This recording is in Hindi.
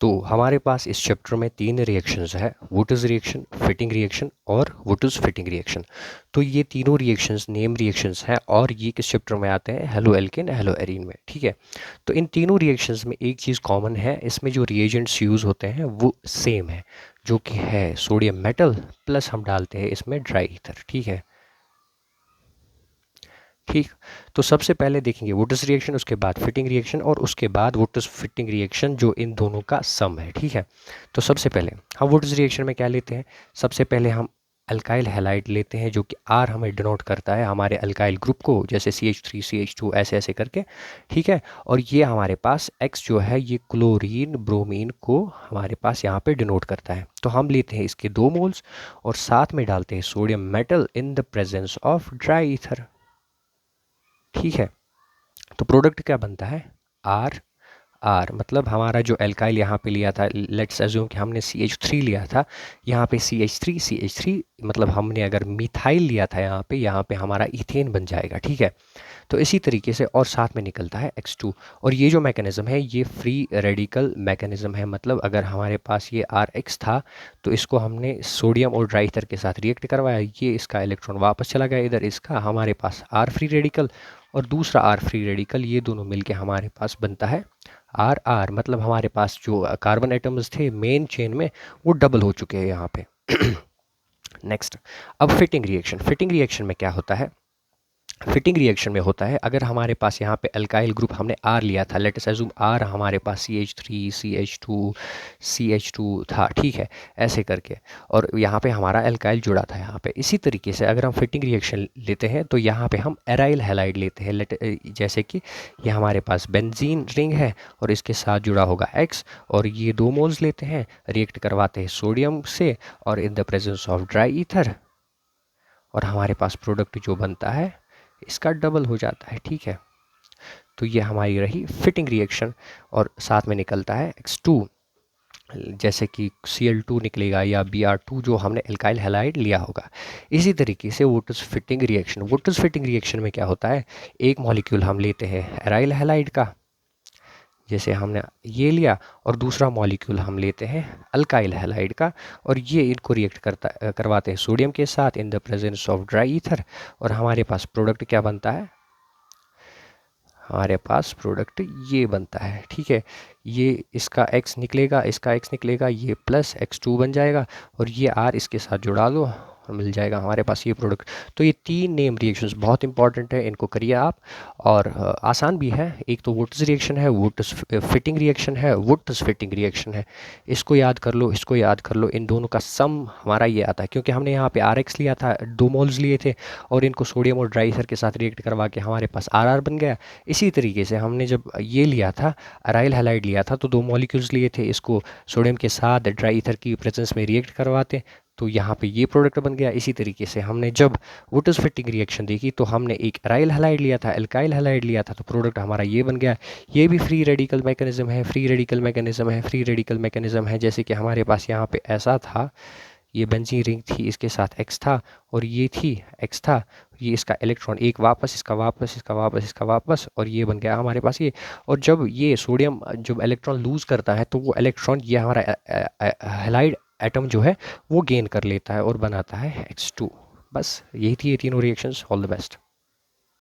तो हमारे पास इस चैप्टर में 3 रिएक्शंस है, वुटर्स रिएक्शन, फिटिंग रिएक्शन और वुटर्स फिटिंग रिएक्शन। तो ये तीनों रिएक्शंस नेम रिएक्शंस हैं और ये किस चैप्टर में आते हैं, हेलो एल्केन हेलो एरीन में। ठीक है, तो इन तीनों रिएक्शंस में एक चीज़ कॉमन है, इसमें जो रिएजेंट्स यूज़ होते हैं वो सेम है, जो कि है सोडियम मेटल प्लस हम डालते हैं इसमें ड्राई ईथर। ठीक है, ठीक। तो सबसे पहले देखेंगे वुटर्स रिएक्शन, उसके बाद फिटिंग रिएक्शन और उसके बाद वुटर्स फिटिंग रिएक्शन जो इन दोनों का सम है। ठीक है, तो सबसे पहले हम वुटर्स रिएक्शन में क्या लेते हैं, सबसे पहले हम अल्काइल हैलाइड लेते हैं, जो कि आर हमें डिनोट करता है हमारे अल्काइल ग्रुप को, जैसे CH3 CH2 ऐसे ऐसे करके। ठीक है, और ये हमारे पास X जो है ये क्लोरीन ब्रोमीन को हमारे पास यहाँ पे डिनोट करता है। तो हम लेते हैं इसके 2 मोल्स और साथ में डालते हैं sodium metal in the presence of dry ether. ठीक है, तो प्रोडक्ट क्या बनता है, आर आर, मतलब हमारा जो एल्काइल यहाँ पे लिया था, लेट्स अज्यूम कि हमने CH3 लिया था, यहाँ पे CH3 मतलब हमने अगर मिथाइल लिया था यहाँ पे हमारा इथेन बन जाएगा। ठीक है, तो इसी तरीके से और साथ में निकलता है X2। और ये जो मैकेनिज्म है ये फ्री रेडिकल मैकेनिज्म है, मतलब अगर हमारे पास ये RX था तो इसको हमने सोडियम और ड्राई ईथर के साथ रिएक्ट करवाया, ये इसका इलेक्ट्रॉन वापस चला गया इधर, इसका हमारे पास R फ्री रेडिकल और दूसरा R फ्री रेडिकल, ये दोनों मिलके हमारे पास बनता है RR, मतलब हमारे पास जो कार्बन एटम्स थे मेन चेन में वो डबल हो चुके हैं यहाँ पे। नेक्स्ट, अब फिटिंग रिएक्शन में क्या होता है, फिटिंग रिएक्शन में होता है अगर हमारे पास यहाँ पे अल्काइल ग्रुप हमने R लिया था, लेट अस अज्यूम R हमारे पास CH3 CH2 था। ठीक है, ऐसे करके, और यहाँ पे हमारा अल्काइल जुड़ा था यहाँ पे। इसी तरीके से अगर हम फिटिंग रिएक्शन लेते हैं तो यहाँ पे हम एराइल हैलाइड लेते हैं, जैसे कि ये हमारे पास बेंजीन रिंग है और इसके साथ जुड़ा होगा X, और ये 2 मोल्स लेते हैं, रिएक्ट करवाते हैं सोडियम से और in the presence of dry ether, और हमारे पास प्रोडक्ट जो बनता है इसका डबल हो जाता है। ठीक है, तो ये हमारी रही फिटिंग रिएक्शन, और साथ में निकलता है X2, जैसे कि Cl2 निकलेगा या Br2 जो हमने एल्काइल हैलाइड लिया होगा। इसी तरीके से वुटर्स फिटिंग रिएक्शन में क्या होता है, एक मॉलिक्यूल हम लेते हैं एराइल हैलाइड का, जैसे हमने ये लिया, और दूसरा मॉलिक्यूल हम लेते हैं अल्काइल हैलाइड का, और ये इनको रिएक्ट करवाते हैं सोडियम के साथ in the presence of dry ether, और हमारे पास प्रोडक्ट क्या बनता है, हमारे पास प्रोडक्ट ये बनता है। ठीक है, ये इसका X निकलेगा, इसका X निकलेगा, ये प्लस X2 बन जाएगा, और ये R इसके साथ जुड़ा दो और मिल जाएगा हमारे पास ये प्रोडक्ट। तो ये 3 नेम रिएक्शंस बहुत इंपॉर्टेंट है, इनको करिए आप, और आसान भी है। एक तो वुटर्स रिएक्शन है, वुटर्स फिटिंग रिएक्शन है, वुटर्स फिटिंग रिएक्शन है, इसको याद कर लो, इसको याद कर लो, इन दोनों का सम हमारा ये आता है, क्योंकि हमने यहाँ पे RX लिया था, 2 मोल्स लिए थे, और इनको सोडियम और ड्राई ईथर के साथ रिएक्ट करवा के हमारे पास RR बन गया। इसी तरीके से हमने जब ये लिया था, अराइल हैलाइड लिया था, तो 2 मॉलिक्यूल्स लिए थे, इसको सोडियम के साथ ड्राई ईथर की प्रेजेंस में रिएक्ट करवाते तो यहाँ पे ये प्रोडक्ट बन गया। इसी तरीके से हमने जब वुटर्स फिटिंग रिएक्शन देखी तो हमने एक अराइल हैलाइड लिया था, एल्काइल हैलाइड लिया था, तो प्रोडक्ट हमारा ये बन गया। ये भी फ्री रेडिकल मैकेनिज्म है, जैसे कि हमारे पास यहाँ पे ऐसा था, ये बेंजीन रिंग थी, इसके साथ X था, और ये थी X था, ये इसका इलेक्ट्रॉन एक वापस, इसका वापस, इसका वापस, इसका वापस, और ये बन गया हमारे पास ये। और जब ये सोडियम जब इलेक्ट्रॉन लूज करता है तो वो इलेक्ट्रॉन ये हमारा हैलाइड एटम जो है वो गेन कर लेता है और बनाता है X2। बस यही थी ये तीनों रिएक्शंस। All the best.